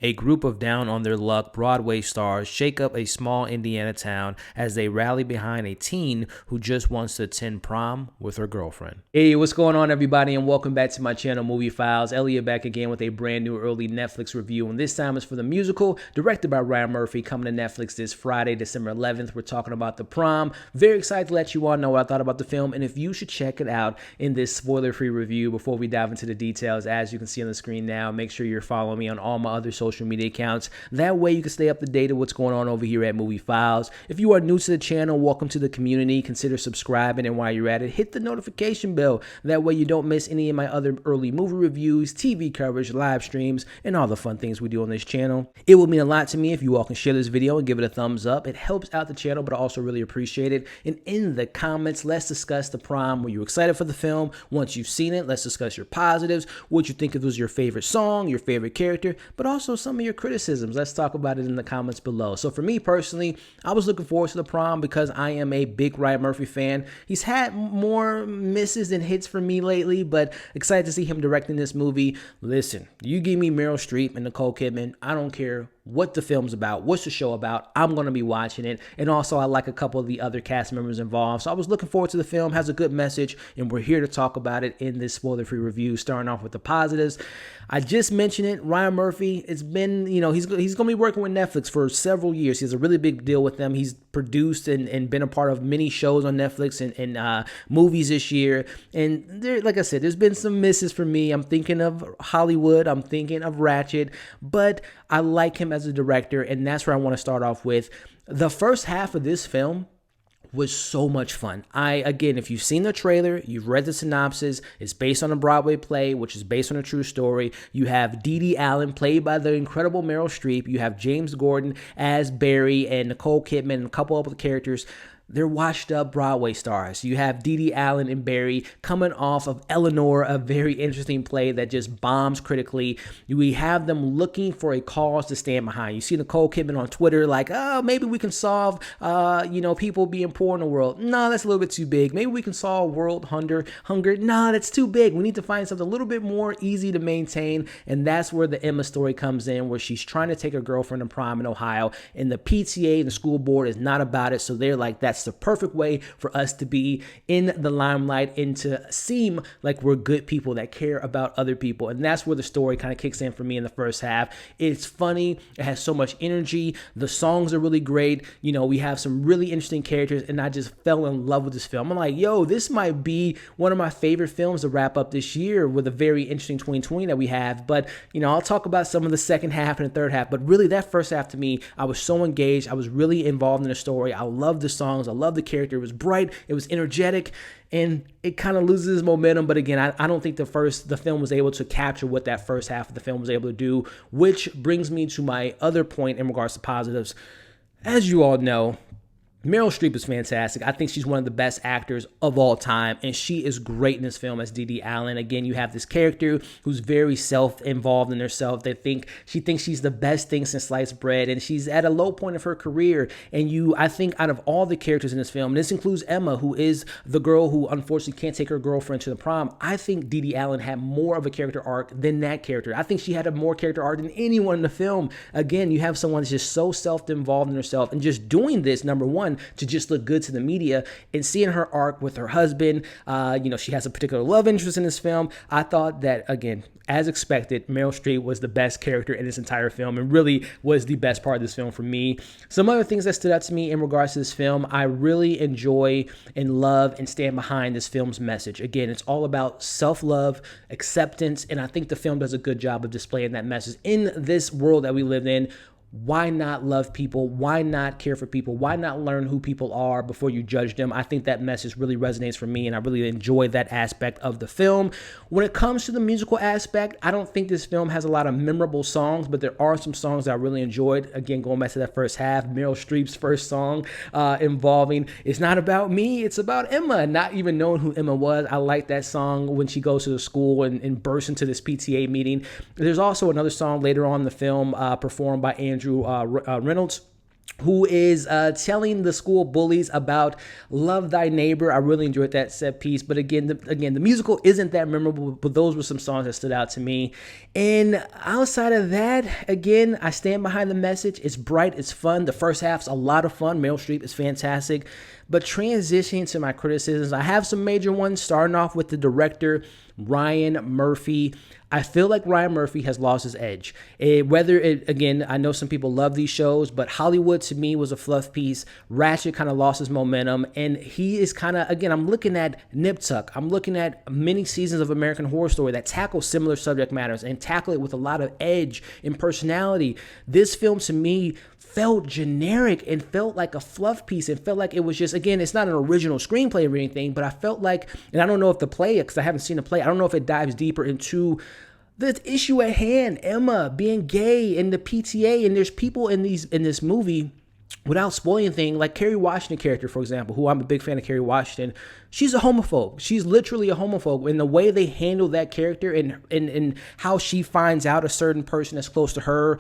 A group of down-on-their-luck Broadway stars shake up a small Indiana town as they rally behind a teen who just wants to attend prom with her girlfriend. Hey, what's going on, everybody, and welcome back to my channel, Movie Files. Elliot back again with a brand new early Netflix review, and this time is for the musical, directed by Ryan Murphy, coming to Netflix this Friday, December 11th. We're talking about The Prom. Very excited to let you all know what I thought about the film, and if you should check it out in this spoiler-free review before we dive into the details. As you can see on the screen now, make sure you're following me on all my other social media accounts. That way you can stay up to date with what's going on over here at Movie Files. If you are new to the channel, welcome to the community. Consider subscribing, and while you're at it, hit the notification bell. That way you don't miss any of my other early movie reviews, TV coverage, live streams, and all the fun things we do on this channel. It will mean a lot to me if you all can share this video and give it a thumbs up. It helps out the channel, but I also really appreciate it. And in the comments, let's discuss The Prom. Were you excited for the film? Once you've seen it, let's discuss your positives. What you think it was your favorite song, your favorite character, but also some of your criticisms. Let's talk about it in the comments below. So for me personally, I was looking forward to The Prom because I am a big Ryan Murphy fan. He's had more misses than hits for me lately, but excited to see him directing this movie. Listen, you give me Meryl Streep and Nicole Kidman, I don't care what the film's about, what's the show about, I'm going to be watching it. And also, I like a couple of the other cast members involved. So I was looking forward to the film, has a good message, and we're here to talk about it in this spoiler-free review, starting off with the positives. I just mentioned it, Ryan Murphy, it's been, he's going to be working with Netflix for several years. He has a really big deal with them. He's produced and been a part of many shows on Netflix and movies this year. And there, like I said, there's been some misses for me. I'm thinking of Hollywood, I'm thinking of Ratchet, but I like him as a director, and that's where I want to start off with. The first half of this film was so much fun. Again, if you've seen the trailer, you've read the synopsis, it's based on a Broadway play, which is based on a true story. You have Dee Allen, played by the incredible Meryl Streep. You have James Corden as Barry and Nicole Kidman and a couple other characters. They're washed up Broadway stars. You have Dee Allen and Barry coming off of Eleanor, a very interesting play that just bombs critically. We have them looking for a cause to stand behind. You see Nicole Kidman on Twitter like, oh, maybe we can solve, people being poor in the world. No, that's a little bit too big. Maybe we can solve world hunger. No, that's too big. We need to find something a little bit more easy to maintain. And that's where the Emma story comes in, where she's trying to take her girlfriend to prom in Ohio. And the PTA and the school board is not about it. So they're like, that's the perfect way for us to be in the limelight and to seem like we're good people that care about other people. And that's where the story kind of kicks in for me in the first half. It's funny. It has so much energy. The songs are really great. We have some really interesting characters, and I just fell in love with this film. I'm like, yo, this might be one of my favorite films to wrap up this year with a very interesting 2020 that we have. But, I'll talk about some of the second half and the third half. But really, that first half to me, I was so engaged. I was really involved in the story. I love the songs. I love the character. It was bright, it was energetic, and it kind of loses momentum. But again, I don't think the film was able to capture what that first half of the film was able to do, which brings me to my other point in regards to positives. As you all know, Meryl Streep is fantastic. I think she's one of the best actors of all time, and she is great in this film as Dee Allen. Again, you have this character who's very self-involved in herself. She thinks she's the best thing since sliced bread, and she's at a low point of her career. And I think out of all the characters in this film, and this includes Emma, who is the girl who unfortunately can't take her girlfriend to the prom, I think Dee Allen had more of a character arc than that character. I think she had a more character arc than anyone in the film. Again, you have someone that's just so self-involved in herself and just doing this, number one, to just look good to the media, and seeing her arc with her husband. She has a particular love interest in this film. I thought that, again, as expected, Meryl Streep was the best character in this entire film and really was the best part of this film for me. Some other things that stood out to me in regards to this film, I really enjoy and love and stand behind this film's message. Again, it's all about self-love, acceptance, and I think the film does a good job of displaying that message in this world that we live in. Why not love people? Why not care for people? Why not learn who people are before you judge them? I think that message really resonates for me, and I really enjoy that aspect of the film. When it comes to the musical aspect, I don't think this film has a lot of memorable songs, but there are some songs that I really enjoyed. Again, going back to that first half, Meryl Streep's first song involving "It's Not About Me, It's About Emma," not even knowing who Emma was. I like that song when she goes to the school and bursts into this PTA meeting. There's also another song later on in the film performed by Andrew Rannells, who is telling the school bullies about love thy neighbor. I really enjoyed that set piece. But again, the musical isn't that memorable, but those were some songs that stood out to me. And outside of that, again, I stand behind the message. It's bright, it's fun. The first half's a lot of fun. Meryl Streep is fantastic. But transitioning to my criticisms, I have some major ones, starting off with the director, Ryan Murphy. I feel like Ryan Murphy has lost his edge. Again, I know some people love these shows, but Hollywood to me was a fluff piece. Ratchet kind of lost his momentum, and he is kind of, again, I'm looking at Nip Tuck. I'm looking at many seasons of American Horror Story that tackle similar subject matters and tackle it with a lot of edge and personality. This film to me felt generic and felt like a fluff piece and felt like it was just, again, it's not an original screenplay or anything, but I felt like, and I don't know if the play, because I haven't seen the play, I don't know if it dives deeper into the issue at hand, Emma being gay and the PTA, and there's people in this movie, without spoiling anything, like Kerry Washington character, for example, who I'm a big fan of Kerry Washington. She's a homophobe. She's literally a homophobe. And the way they handle that character and how she finds out a certain person that's close to her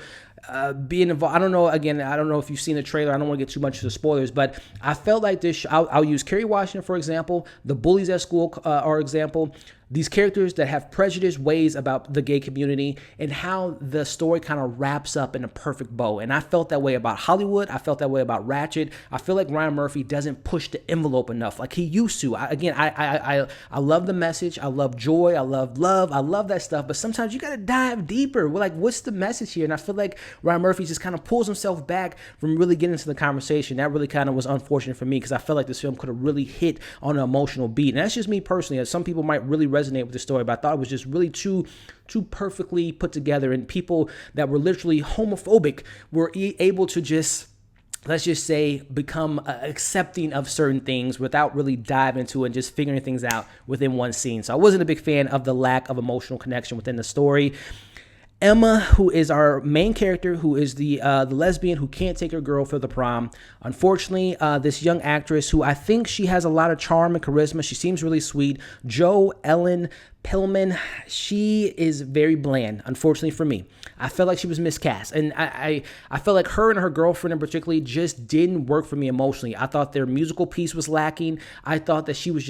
being involved. I don't know if you've seen the trailer. I don't want to get too much into spoilers, but I felt like this. I'll use Kerry Washington, for example. The bullies at school are example. These characters that have prejudiced ways about the gay community and how the story kind of wraps up in a perfect bow. And I felt that way about Hollywood. I felt that way about Ratchet. I feel like Ryan Murphy doesn't push the envelope enough like he used to. I love the message. I love joy. I love love. I love that stuff. But sometimes you got to dive deeper. We're like, what's the message here? And I feel like Ryan Murphy just kind of pulls himself back from really getting into the conversation. That really kind of was unfortunate for me because I felt like this film could have really hit on an emotional beat. And that's just me personally. As some people might really resonate with the story, but I thought it was just really too perfectly put together, and people that were literally homophobic were able to just, let's just say, become accepting of certain things without really diving into it and just figuring things out within one scene. So I wasn't a big fan of the lack of emotional connection within the story. Emma, who is our main character, who is the lesbian who can't take her girl for the prom. Unfortunately, this young actress who I think she has a lot of charm and charisma. She seems really sweet. Jo Ellen Pillman, she is very bland, unfortunately for me. I felt like she was miscast. And I felt like her and her girlfriend in particular just didn't work for me emotionally. I thought their musical piece was lacking. I thought that she was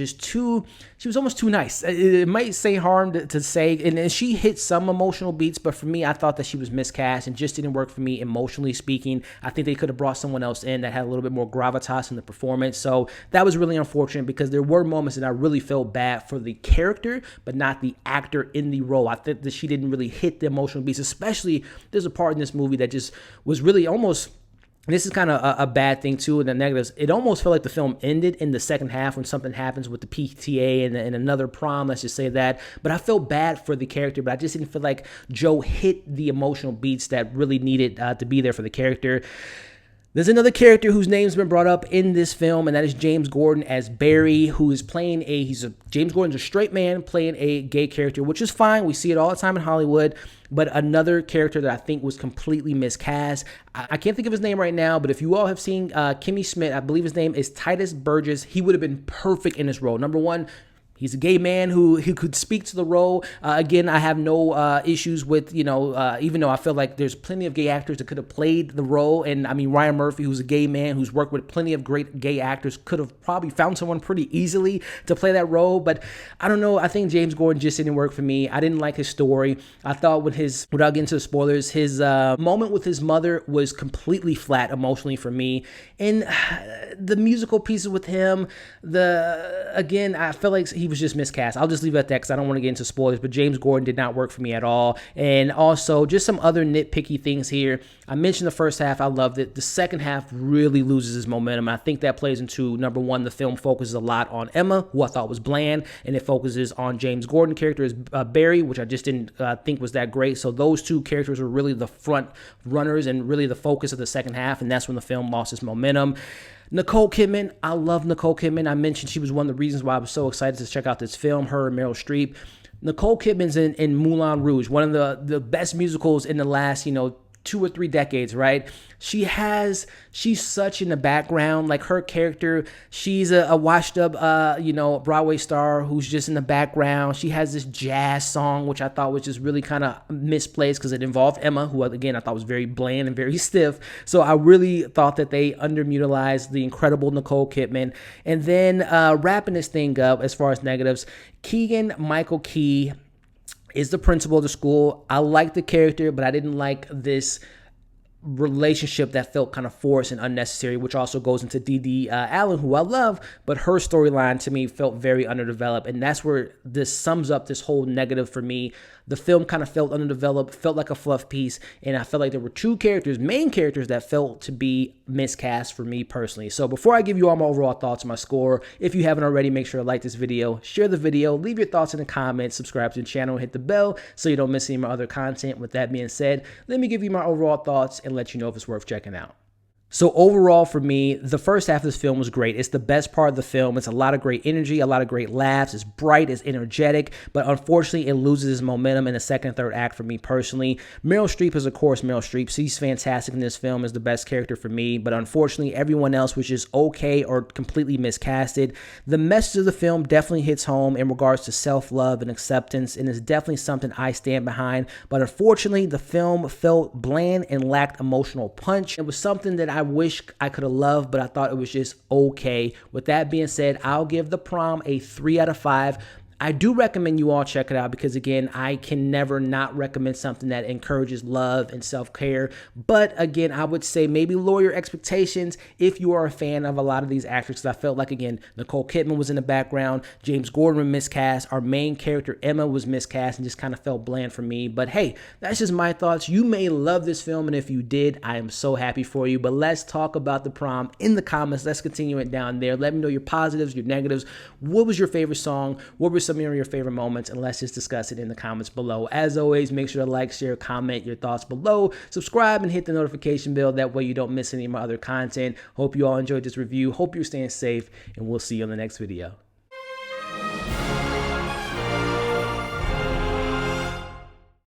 almost too nice. It might say harm to say, and she hit some emotional beats, but for me, I thought that she was miscast and just didn't work for me emotionally speaking. I think they could have brought someone else in that had a little bit more gravitas in the performance. So that was really unfortunate because there were moments that I really felt bad for the character, but not the actor in the role. I think that she didn't really hit the emotional beats, especially there's a part in this movie that just was really almost, and this is kind of a bad thing too, and the negatives, it almost felt like the film ended in the second half when something happens with the PTA and another prom, let's just say that. But I felt bad for the character, but I just didn't feel like Jo hit the emotional beats that really needed to be there for the character. There's another character whose name's been brought up in this film, and that is James Corden as Barry, who is playing James Corden's a straight man playing a gay character, which is fine. We see it all the time in Hollywood, but another character that I think was completely miscast. I can't think of his name right now, but if you all have seen Kimmy Schmidt, I believe his name is Titus Burgess, he would have been perfect in this role. Number one, he's a gay man who could speak to the role. Again, I have no issues with, even though I feel like there's plenty of gay actors that could have played the role. And I mean, Ryan Murphy, who's a gay man, who's worked with plenty of great gay actors, could have probably found someone pretty easily to play that role. But I don't know. I think James Corden just didn't work for me. I didn't like his story. I thought without getting to the spoilers, his moment with his mother was completely flat emotionally for me. And the musical pieces with him, again, I felt like he was just miscast. I'll just leave it at that because I don't want to get into spoilers, but James Corden did not work for me at all. And also just some other nitpicky things here. I mentioned the first half, I loved it. The second half really loses its momentum. I think that plays into, number one, the film focuses a lot on Emma, who I thought was bland, and it focuses on James Corden character as Barry, which I just didn't think was that great. So those two characters were really the front runners and really the focus of the second half, and that's when the film lost its momentum. Nicole Kidman, I love Nicole Kidman. I mentioned she was one of the reasons why I was so excited to check out this film, her and Meryl Streep. Nicole Kidman's in Moulin Rouge, one of the best musicals in the last, 2 or 3 decades, right? She's such in the background, like her character, she's a washed up, Broadway star who's just in the background. She has this jazz song, which I thought was just really kind of misplaced because it involved Emma, who again, I thought was very bland and very stiff. So I really thought that they underutilized the incredible Nicole Kidman. And then wrapping this thing up as far as negatives, Keegan-Michael Key is the principal of the school. I like the character, but I didn't like this relationship that felt kind of forced and unnecessary, which also goes into Dee Allen, who I love, but her storyline to me felt very underdeveloped, and that's where this sums up this whole negative for me. The film kind of felt underdeveloped, felt like a fluff piece, and I felt like there were 2 main characters that felt to be miscast for me personally. So before I give you all my overall thoughts on my score, if you haven't already, make sure to like this video, share the video, leave your thoughts in the comments, subscribe to the channel, hit the bell so you don't miss any of my other content. With that being said, let me give you my overall thoughts and let you know if it's worth checking out. So overall for me, the first half of this film was great. It's the best part of the film. It's a lot of great energy, a lot of great laughs. It's bright, it's energetic, but unfortunately it loses its momentum in the second and third act for me personally. Meryl Streep is of course Meryl Streep. She's fantastic in this film, is the best character for me, but unfortunately everyone else was just okay or completely miscasted. The message of the film definitely hits home in regards to self-love and acceptance, and is definitely something I stand behind, but unfortunately the film felt bland and lacked emotional punch. It was something that I wish I could have loved, but I thought it was just okay. With that being said, I'll give The Prom a 3 out of 5. I do recommend you all check it out because, again, I can never not recommend something that encourages love and self-care. But, again, I would say maybe lower your expectations if you are a fan of a lot of these actors. Because I felt like, again, Nicole Kidman was in the background. James Corden was miscast. Our main character, Emma, was miscast and just kind of felt bland for me. But, hey, that's just my thoughts. You may love this film, and if you did, I am so happy for you. But let's talk about The Prom in the comments. Let's continue it down there. Let me know your positives, your negatives. What was your favorite song? What were some of your favorite moments, and let's just discuss it in the comments below. As always, make sure to like, share, comment your thoughts below, subscribe, and hit the notification bell. That way you don't miss any of my other content. Hope you all enjoyed this review. Hope you're staying safe, and we'll see you on the next video.